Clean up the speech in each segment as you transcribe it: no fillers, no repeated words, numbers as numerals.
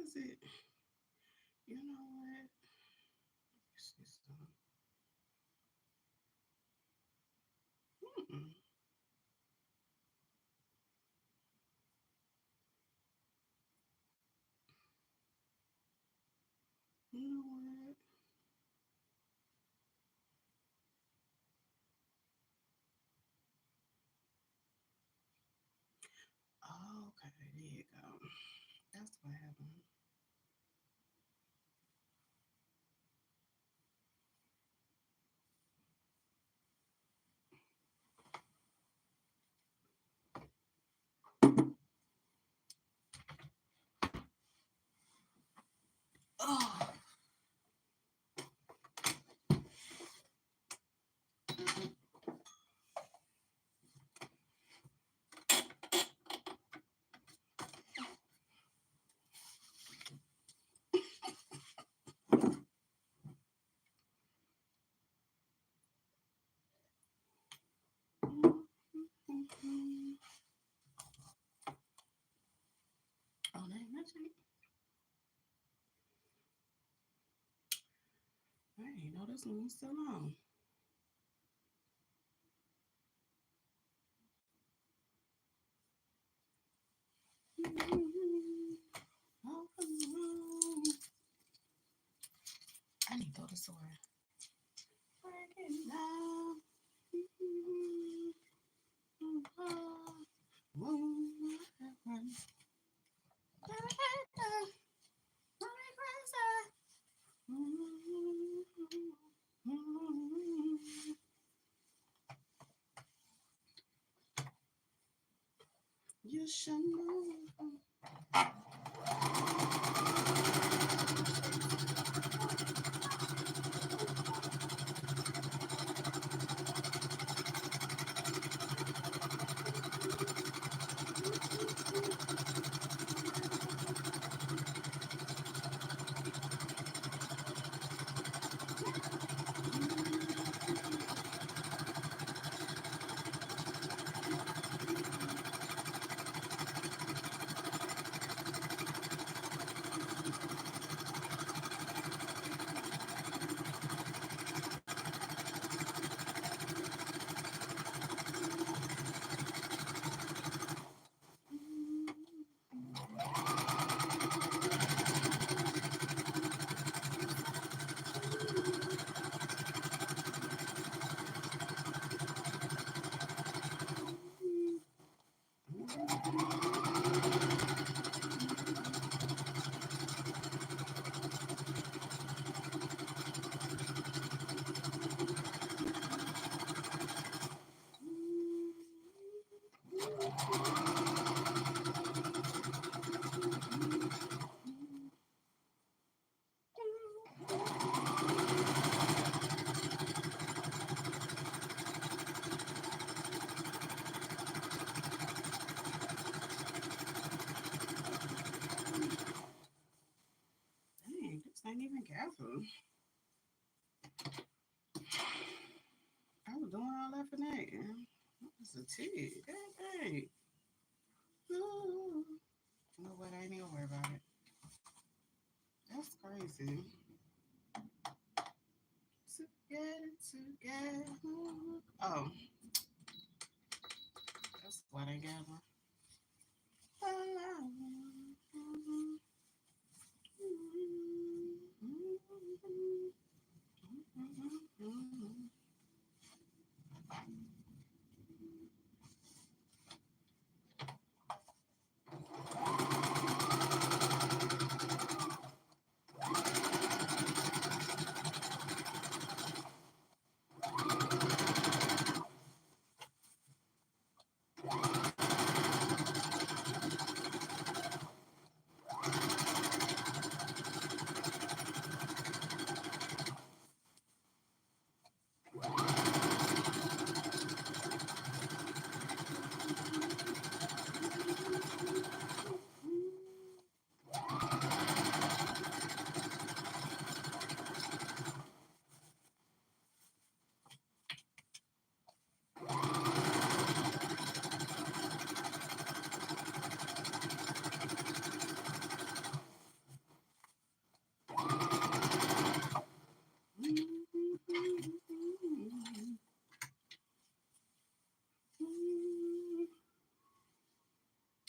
is it? You know what? Let's see some. Mm-mm. You know what? Oh, okay, there you go. That's what happened. Oh, oh, that ain't nothing. I ain't know this one was still on. I need to go to store. Breaking down. You should know. Dang, this ain't even gathering. I was doing all that for that. What was a tig? Dang. Ooh. You know what? I ain't even worry about it. That's crazy. Together. Oh, that's why they got one.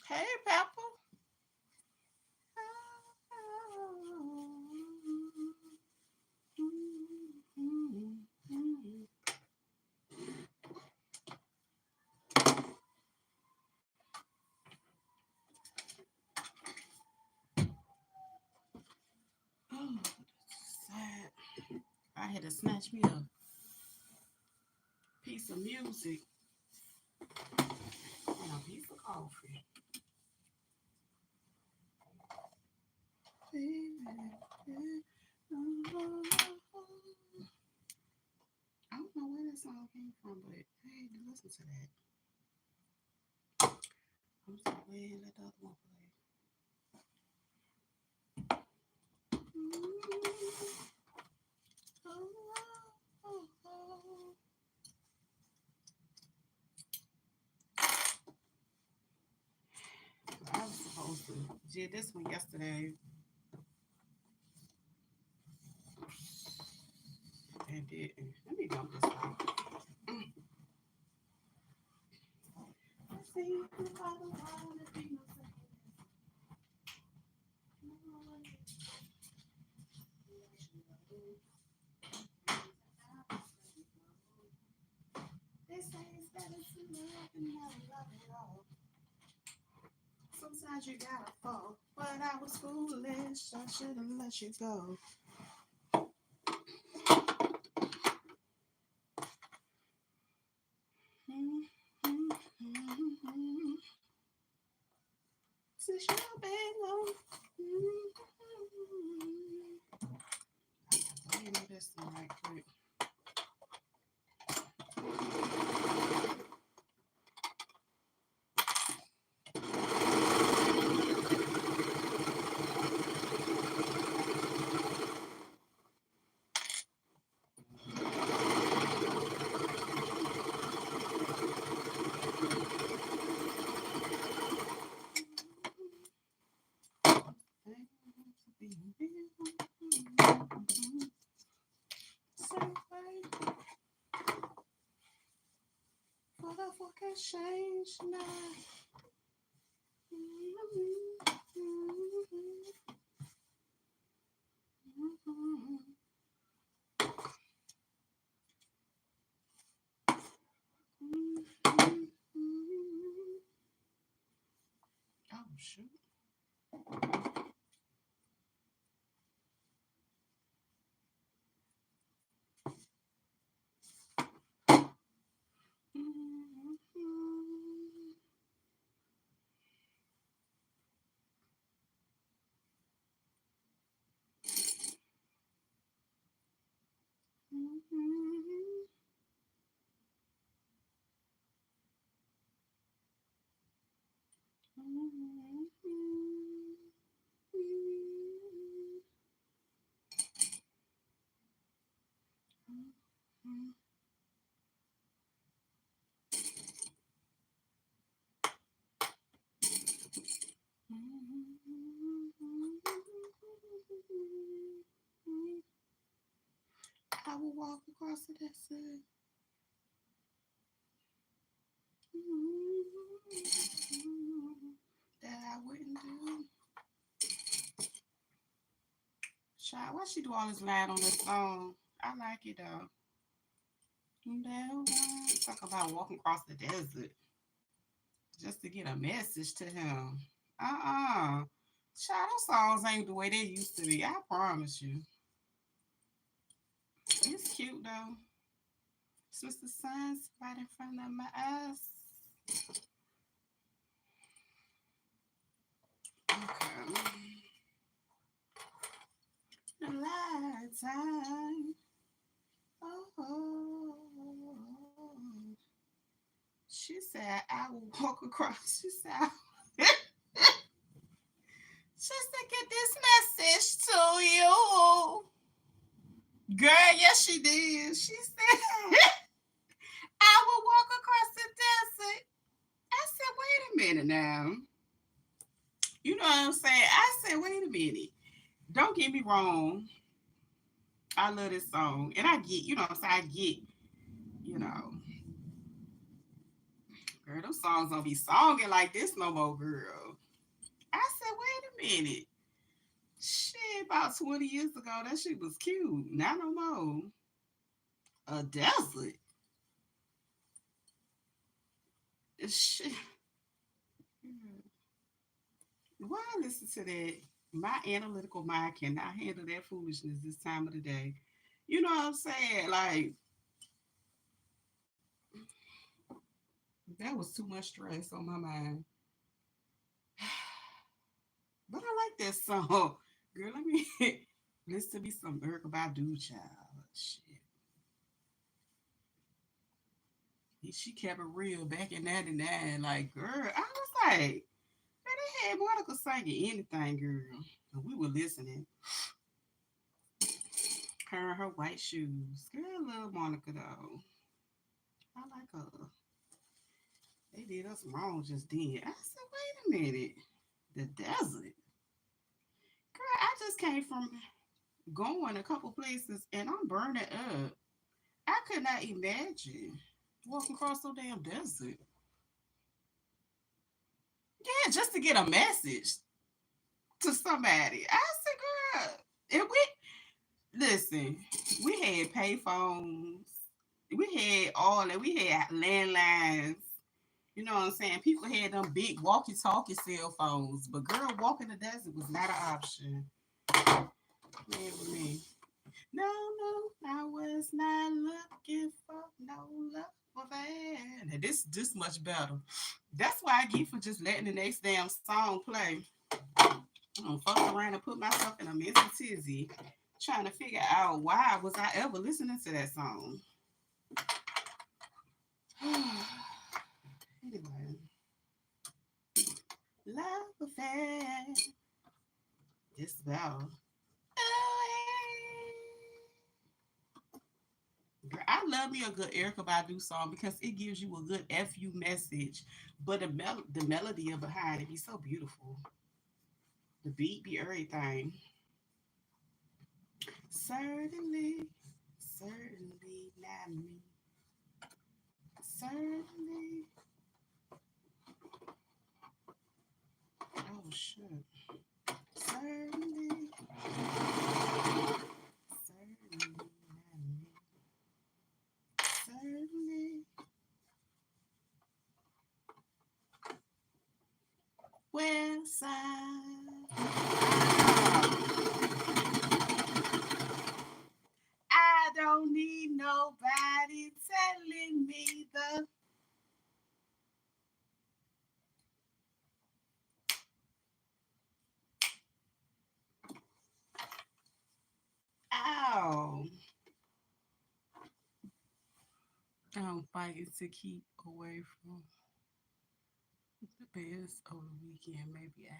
Hey, Pepper. Oh, sad. I had to snatch me a piece of music and a piece of coffee. I don't know where that song came from, but I had to listen to that. I'm just gonna go ahead and let the other one play. I was supposed to did this one yesterday and didn't. Let me dump this one. They say it's better to love than never love at all. Sometimes you gotta fall, but I was foolish. I should have let you go. Since you've been gone. Let me do this one right quick. Motherfucker change now. Oh shoot. I will walk across the desert. That I wouldn't do. Child, why she do all this loud on this song? I like it though. Talk about walking across the desert just to get a message to him. Uh-uh. Child, those songs ain't the way they used to be. I promise you. It's cute though. It's the sun's right in front of my eyes. Okay. The light time. Oh. She said, I will walk across. She said, just to get this message to you. Girl, yes, she did. She said, I will walk across the desert. I said, wait a minute now. You know what I'm saying? I said, wait a minute. Don't get me wrong. I love this song. And I get, you know what I'm saying? I get, you know, Girl, them songs don't be songing like this no more, girl. I said, wait a minute. Shit, about 20 years ago, that shit was cute. Not no more. A desert. Shit. Why listen to that? My analytical mind cannot handle that foolishness this time of the day. You know what I'm saying? Like, that was too much stress on my mind. But I like that song. Girl, let me listen to me some Erica Badu, child. Shit. She kept it real back in 99. Like, girl, I was like, man, they had Monica singing anything, girl. And we were listening. Her and her white shoes. Girl, I love Monica, though. I like her. They did us wrong just then. I said, wait a minute. The desert. Girl, I just came from going a couple places and I'm burning up. I could not imagine walking across so damn desert. Yeah, just to get a message to somebody. I said, girl, and we listen, we had payphones, we had all that, we had landlines. You know what I'm saying? People had them big walkie-talkie cell phones, but girl, walking the desert was not an option. Man, with me. No, no, I was not looking for no love for that. Now, this much better. That's why I get for just letting the next damn song play. I'm fucking around and put myself in a mental tizzy trying to figure out why was I ever listening to that song. Anyway, love affair. It's about. Girl, I love me a good Erica Badu song because it gives you a good FU message, but the melody of behind it be so beautiful. The beat be everything. Certainly, certainly not me. Certainly. Oh shit. Certainly, certainly not me. Certainly. West side. I don't need nobody telling me the. Ow. I'm fighting to keep away from the best over the weekend. Maybe I.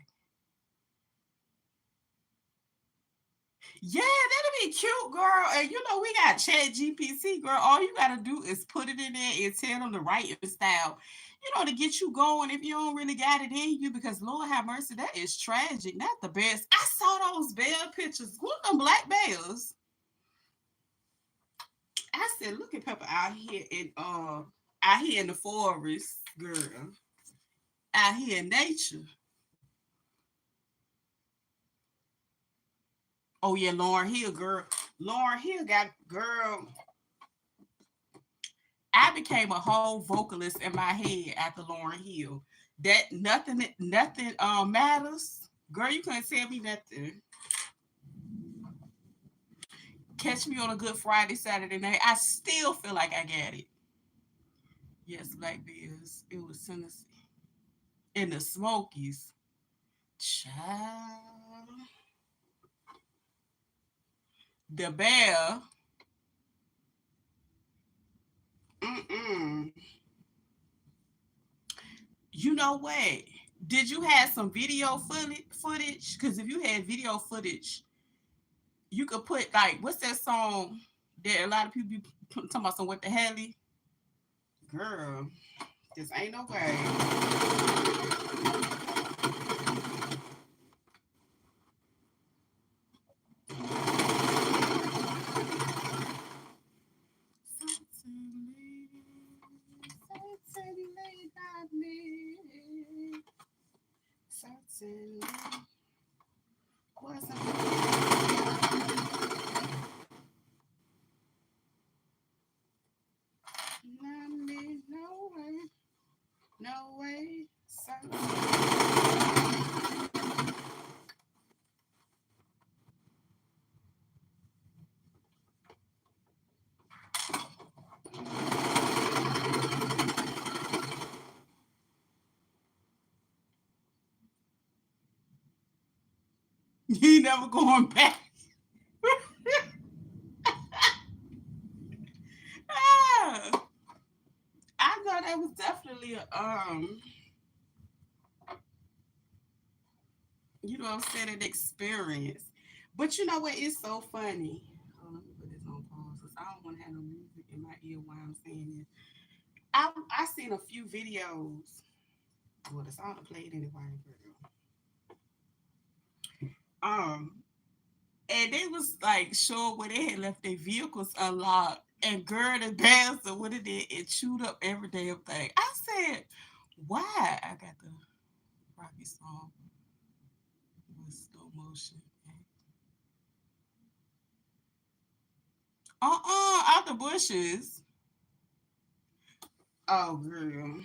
Yeah, that'll be cute, girl. And you know, we got Chat GPT, girl. All you gotta do is put it in there and tell them to write your style, you know, to get you going if you don't really got it in you. Because Lord have mercy, that is tragic. Not the best. I saw those bear pictures. What them black bears? I said, look at Pepper out here in the forest, girl. Out here in nature. Oh yeah, Lauren Hill, girl. Lauren Hill got girl. I became a whole vocalist in my head after Lauren Hill. That nothing matters. Girl, you couldn't tell me nothing. Catch me on a good Friday, Saturday night. I still feel like I got it. Yes, Black Bears. It was Tennessee. In the Smokies. Child. The Bear. Mm-mm. You know what? Did you have some video footage? Because if you had video footage, you could put like what's that song that a lot of people be talking about some what the hell? Girl, this ain't no way. Certainly, certainly wasn't wasn't not me, no way, no way. So you never going back. Ah, I know that was definitely a you know what I'm saying, an experience. But you know what? It's so funny. Hold on, let me put this on pause because I don't want to have no music in my ear while I'm saying this. I seen a few videos. Well, the song played anyway, girl. And they was like sure where they had left their vehicles unlocked and girl and bands or what it did and chewed up every damn thing. I said, why? I got the Rocky song with slow motion. Out the bushes. Oh, girl.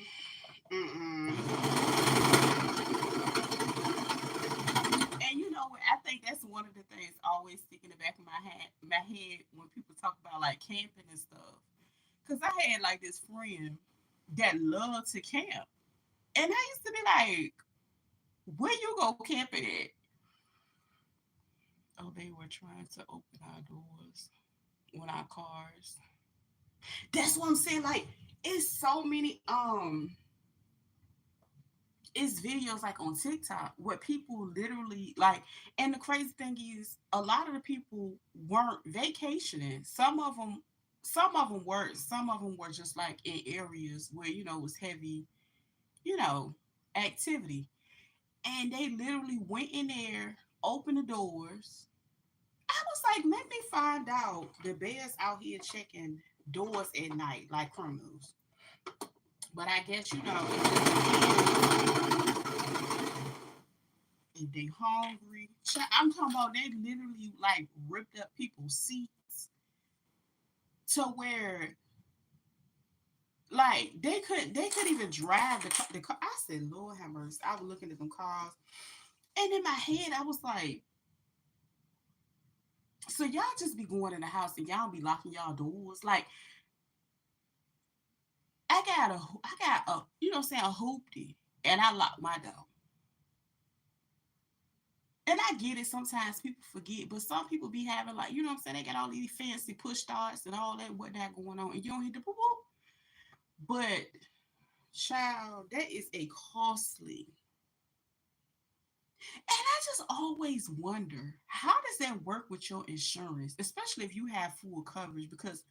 Mm-mm. And you know what? I think that's one of the things always stick in the back of my head when people talk about like camping and stuff. Cause I had like this friend that loved to camp, and I used to be like, "Where you go camping at?" Oh, they were trying to open our doors with our cars. That's what I'm saying. Like, it's so many it's videos like on TikTok where people literally like, and the crazy thing is, a lot of the people weren't vacationing. Some of them were. Some of them were just like in areas where it was heavy, you know, activity, and they literally went in there, opened the doors. I was like, let me find out the bears out here checking doors at night like criminals. But I guess if they hungry. I'm talking about they literally like ripped up people's seats to where like they could even drive the car. I said, Lord have mercy. I was looking at them cars, and in my head I was like, so y'all just be going in the house and y'all be locking y'all doors. Like I got a you know what I'm saying, a hoopty, and I lock my door. And I get it. Sometimes people forget, but some people be having like, you know what I'm saying? They got all these fancy push starts and all that whatnot going on, and you don't hit the boo boo. But child, that is a costly. And I just always wonder, how does that work with your insurance, especially if you have full coverage? Because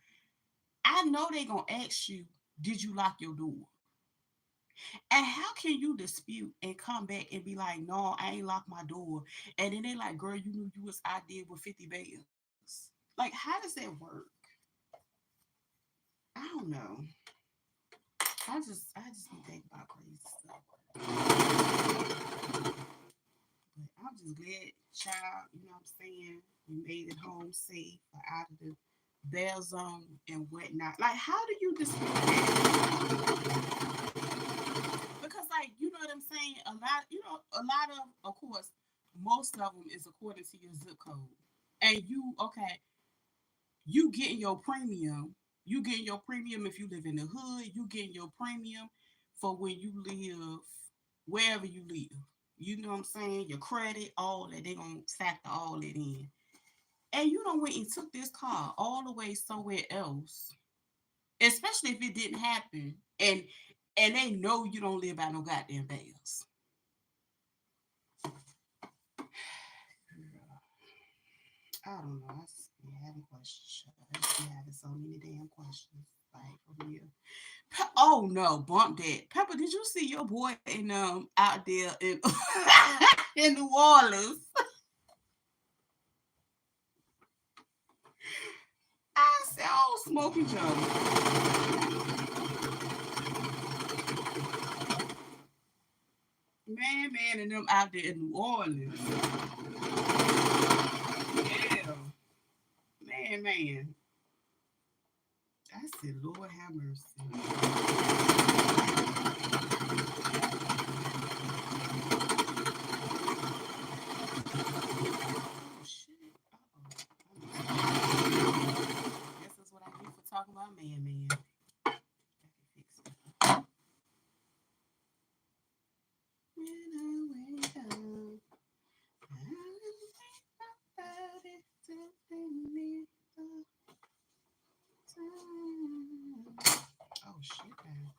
I know they're gonna ask you, did you lock your door? And how can you dispute and come back and be like, no, I ain't locked my door? And then they like, girl, you knew you was out there with 50 bears. Like, how does that work? I don't know. I just be thinking about crazy stuff. But I'm just glad, child, you know what I'm saying? You made it home safe or out of the bear zone and whatnot. Like, how do you dispute that? Because, like, you know what I'm saying? A lot of course, most of them is according to your zip code. And you getting your premium. You getting your premium if you live in the hood. You getting your premium for when you live wherever you live. You know what I'm saying? Your credit, all that. They gonna factor all that in. And you don't went and took this car all the way somewhere else, especially if it didn't happen. And they know you don't live by no goddamn bells. I don't know. I just be having questions. I just be having so many damn questions. Like for real. Oh no, bump that. Pepper, did you see your boy in out there in in New Orleans? I said, oh, Smoky Joe. Man, and them out there in New Orleans. Yeah. Man. I said, Lord have mercy. Oh, shit. Uh-oh. Guess that's what I get for talking about man. I can fix it. When I wake up, I think about it till me time. Oh, shit, man.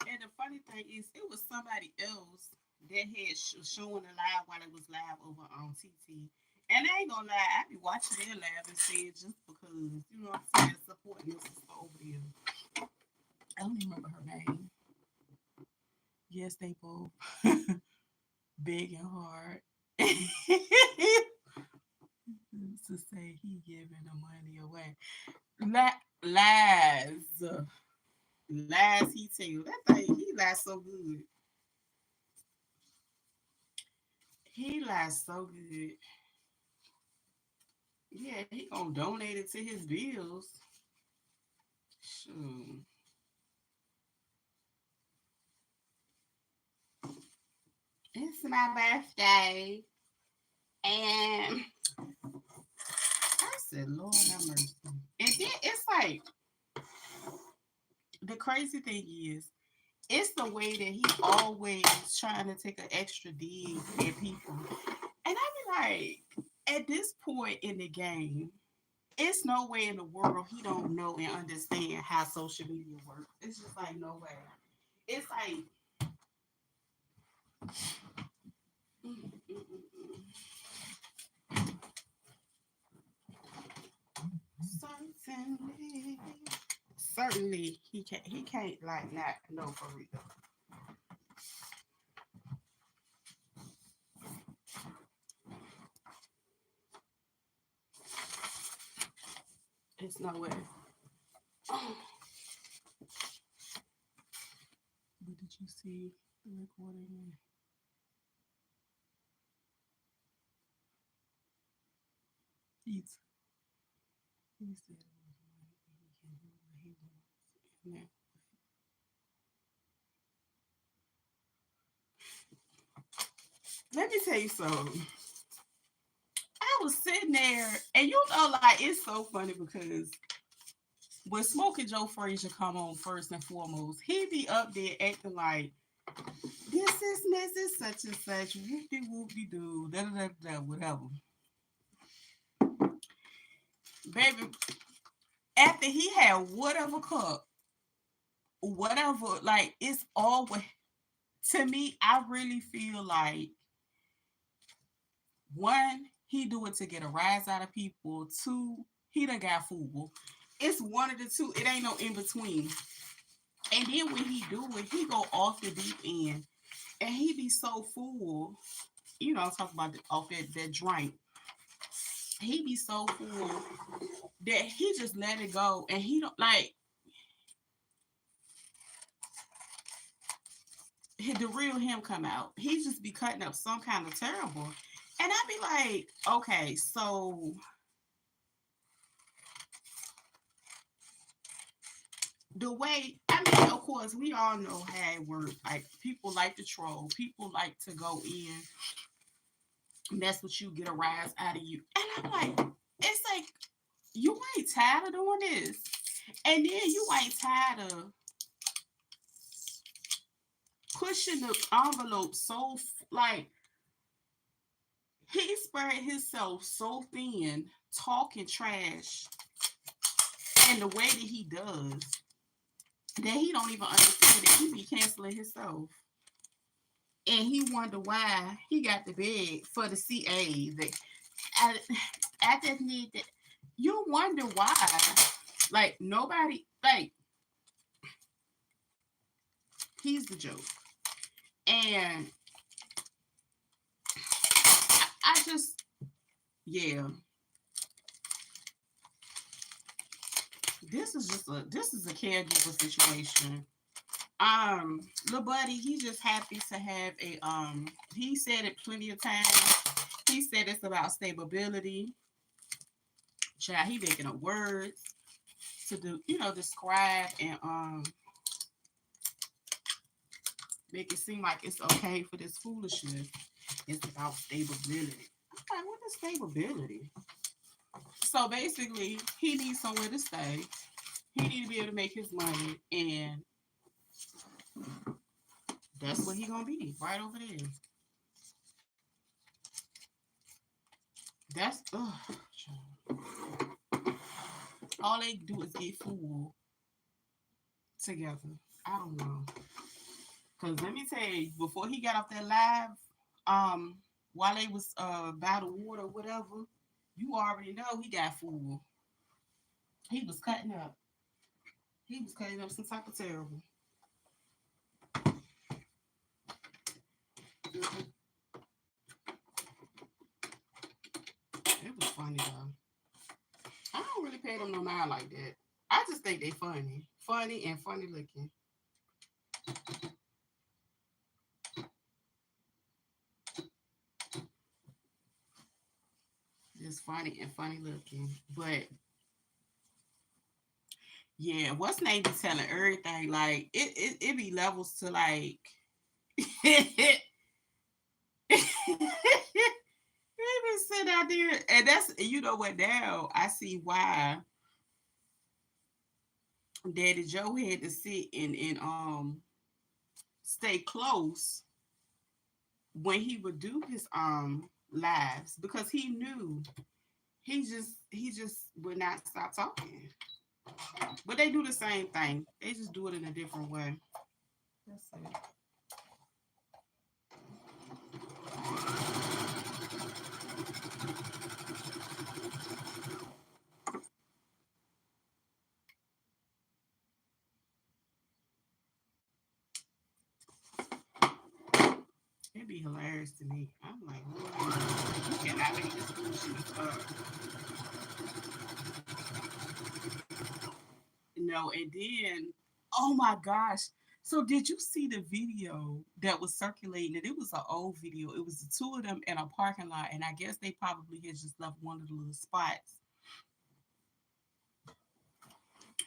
And the funny thing is, it was somebody else that had showing the live while it was live over on TT. And I ain't gonna lie, I be watching their live and say it just because, you know what I'm saying, supporting your sister over there. I don't even remember her name. Yes, they both big and hard. To say he giving the money away. Lies. Lies he tell. That thing, he lies so good. He lies so good. Yeah, he gonna donate it to his bills. Shoot. It's my birthday. And I said, Lord have mercy. And then it's like, the crazy thing is, it's the way that he always trying to take an extra dig at people. And I be like, at this point in the game, it's no way in the world he don't know and understand how social media works. It's just like no way. It's like mm, mm, mm, certainly, certainly he can't like not know for real. It's no way. But did you see the recording? He's he said it was money and he can do what he wants. And let me tell you something. I was sitting there, and you know, like it's so funny because when Smoking Joe Frazier come on first and foremost, he be up there acting like this is Mrs. Such and Such, whoopty whoopty doo, da da da da, whatever. Baby, after he had whatever cup, whatever, like it's always to me. I really feel like one, he do it to get a rise out of people. Two, he done got fooled. It's one of the two. It ain't no in between. And then when he do it, he go off the deep end, and he be so full. You know, I'm talking about off that drink. He be so full that he just let it go, and he don't like the real him come out. He just be cutting up some kind of terrible, and I be like, okay, so the way I mean, of course, we all know how it works. Like people like to troll, people like to go in, mess with you, get a rise out of you, and I'm like, it's like you ain't tired of doing this, and then you ain't tired of pushing the envelope so like he spread himself so thin, talking trash, and the way that he does that he don't even understand that he be canceling himself. And he wonder why he got the bag for the CA. I, I just need that. You wonder why. Like nobody, like he's the joke. And I just, yeah, This is a caregiver situation. Little buddy, he just happy to have a he said it plenty of times. He said it's about stability. Child, he making up words to do, describe and make it seem like it's okay for this foolishness. It's about stability. I'm like, what is stability? So basically, he needs somewhere to stay. He needs to be able to make his money, and that's what he gonna be right over there. That's all they do is get fooled together. I don't know. Cause let me tell you, before he got off that live, while they was by the water or whatever, you already know he got fooled. He was cutting up. He was cutting up some type of terrible. It was funny though. I don't really pay them no mind like that. I just think they funny and funny looking. Just funny and funny looking. But yeah, what's name be telling everything? Like it be levels to like it been sitting out there, and that's what now I see why Daddy Joe had to sit and stay close when he would do his lives because he knew he just would not stop talking. But they do the same thing. They just do it in a different way. That's it. It'd be hilarious to me. I'm like, you cannot make this foolishness up. No, and then, oh my gosh. So did you see the video that was circulating? It was an old video. It was the two of them in a parking lot, and I guess they probably had just left one of the little spots.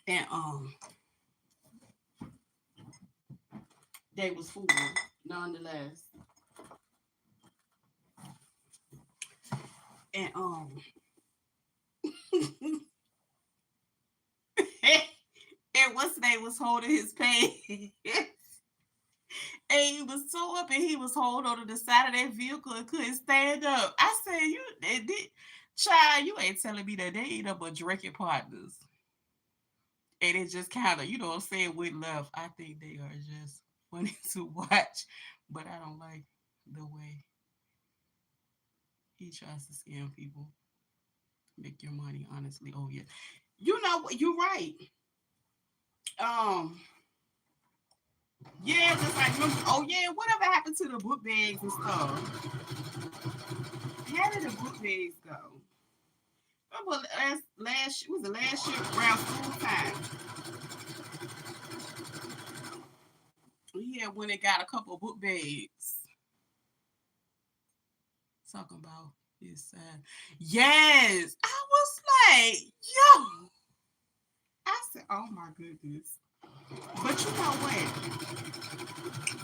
And they was fooling nonetheless. And and what's his name was holding his pants. And he was so up and he was holding on to the side of that vehicle and couldn't stand up. I said, child, you ain't telling me that they ain't up but drinking partners. And it just kind of, what I'm saying, went left. I think they are just funny to watch, but I don't like the way he tries to scam people, make your money, honestly. Oh, yeah. You know what? You're right. Um, yeah, just like, oh, yeah, whatever happened to the book bags and stuff? How did the book bags go? Remember last was the last year around school time. Yeah, when they got a couple of book bags. Talking about his son. Yes. I was like, yo. I said, oh my goodness. But you know what?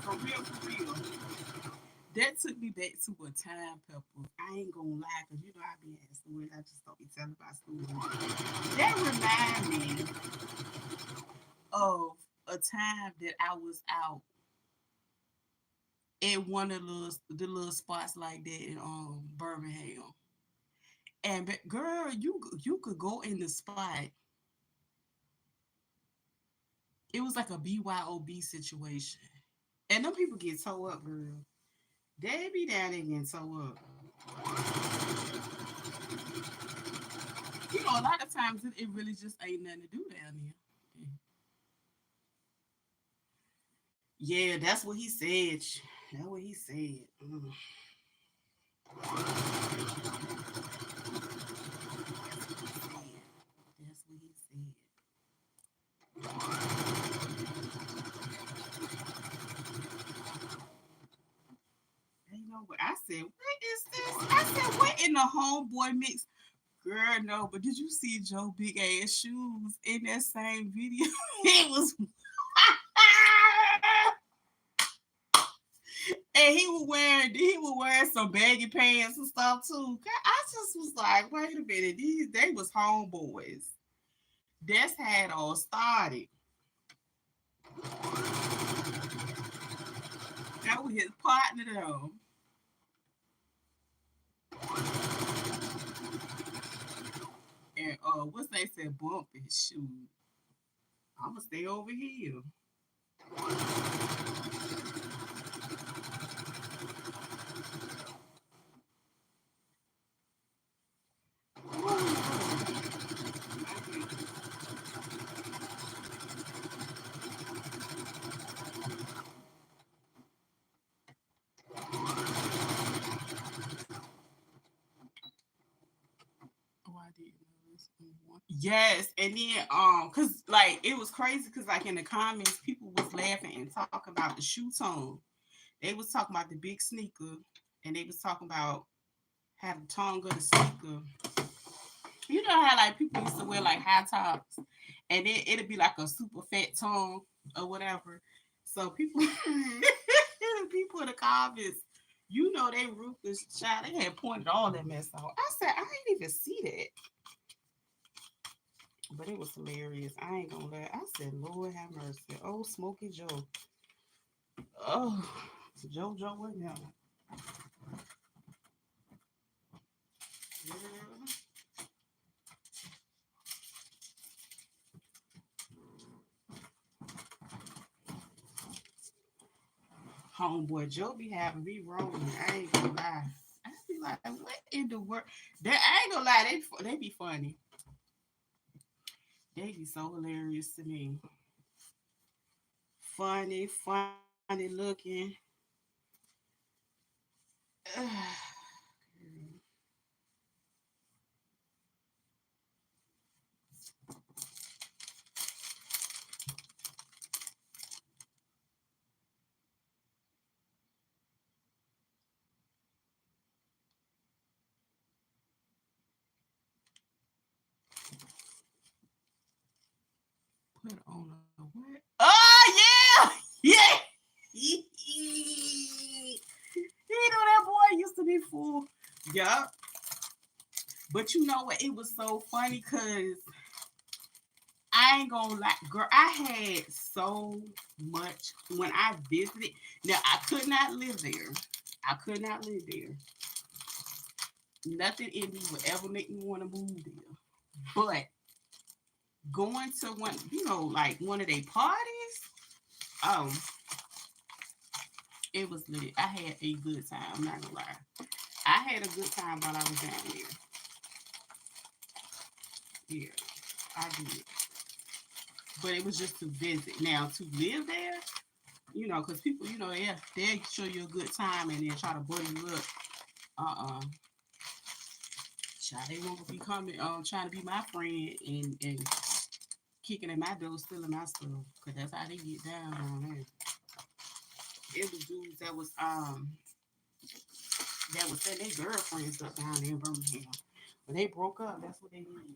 For real, that took me back to a time, Pepper. I ain't gonna lie, because I be at school. I just don't be telling about school. That remind me of a time that I was out at one of the little spots like that in Birmingham. And girl, you could go in the spot. It was like a BYOB situation. And them people get towed up, girl. They be down there getting towed up. A lot of times it really just ain't nothing to do down there. Yeah, that's what he said. That's what he said. That's what he said. said, what is this? I said, what in the homeboy mix? Girl, no, but did you see Joe big ass shoes in that same video? It was and he was wearing some baggy pants and stuff too. I just was like, wait a minute, they was homeboys. That's how it all started. That was his partner though. And what's they said bump his shoe. I'ma stay over here. Oh, I didn't know this. Yes, and then cause like it was crazy because like in the comments people was laughing and talking about the shoe tone. They was talking about the big sneaker, and they was talking about how the tongue of the sneaker. You know how like people used to wear like high tops, and then it'd be like a super fat tongue or whatever. So people, people in the comments, you know they ruthless child. They had pointed all that mess out. I said I didn't even see that, but it was hilarious. I ain't gonna lie. I said, Lord have mercy. Oh, Smoky Joe. Oh, JoJo went down. Homeboy Joe be having me rolling. I ain't gonna lie. I be like, what in the world? I ain't gonna lie. They be funny. They be so hilarious to me. Funny looking. Put on a what? Oh yeah, yeah. You know that boy used to be fool. Yup. But you know what? It was so funny because I ain't gonna lie, girl. I had so much when I visited. Now I could not live there. I could not live there. Nothing in me would ever make me want to move there. But going to one, like one of their parties, um, it was lit. I had a good time. I'm not gonna lie. I had a good time while I was down there. Yeah, I did. But it was just to visit. Now to live there, because people, they show you a good time and then try to butter you up. Child, they won't be coming, trying to be my friend and kicking at my door, stealing my stuff, cause that's how they get down on there. It was dudes that was setting their girlfriends up down there in Birmingham. When they broke up, that's what they did.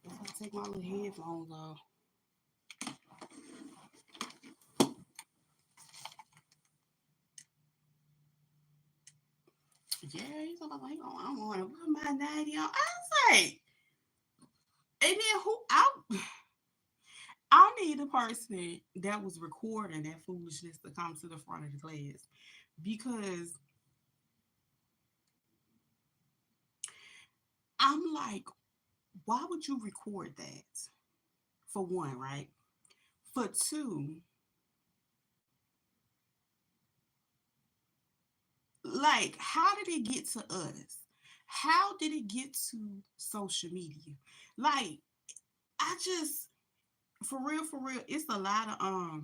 Let's take my little headphones off. Yeah, he's like, I want to put my 90 on. I was like, and then I need a person that was recording that foolishness to come to the front of the class because I'm like, why would you record that? For one, right? For two, like, how did it get to us? How did it get to social media? Like, I just, for real, it's a lot of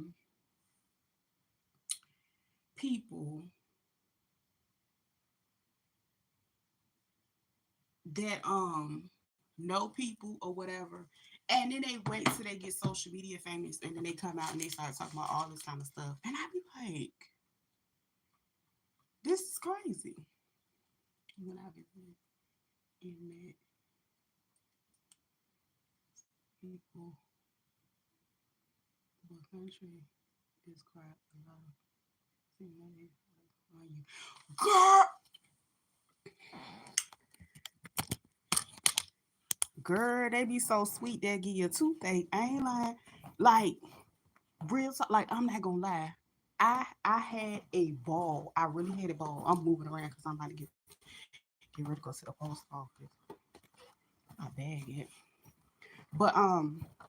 people that know people or whatever, and then they wait till they get social media famous, and then they come out and they start talking about all this kind of stuff, and I be like, this is crazy. When I be in that people, what country is crap a lot of see money on you, girl. Girl, they be so sweet. They give you a toothache. I ain't lying. Like real talk. Like I'm not gonna lie. I had a ball. I really had a ball. I'm moving around because I'm about to get ready to go to the post office. My bag yet. But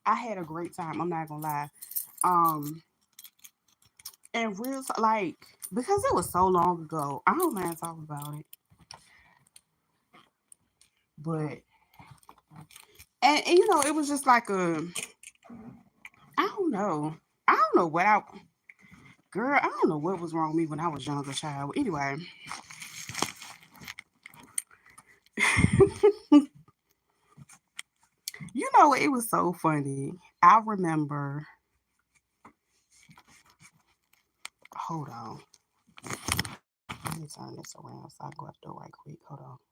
I had a great time. I'm not gonna lie. Um, and like because it was so long ago. I don't mind talking about it, but and you know it was just like a I don't know. I don't know what I girl, I don't know what was wrong with me when I was younger child. Anyway, you know it was so funny. I remember. Hold on. Let me turn this around so I go out the door right quick. Hold on.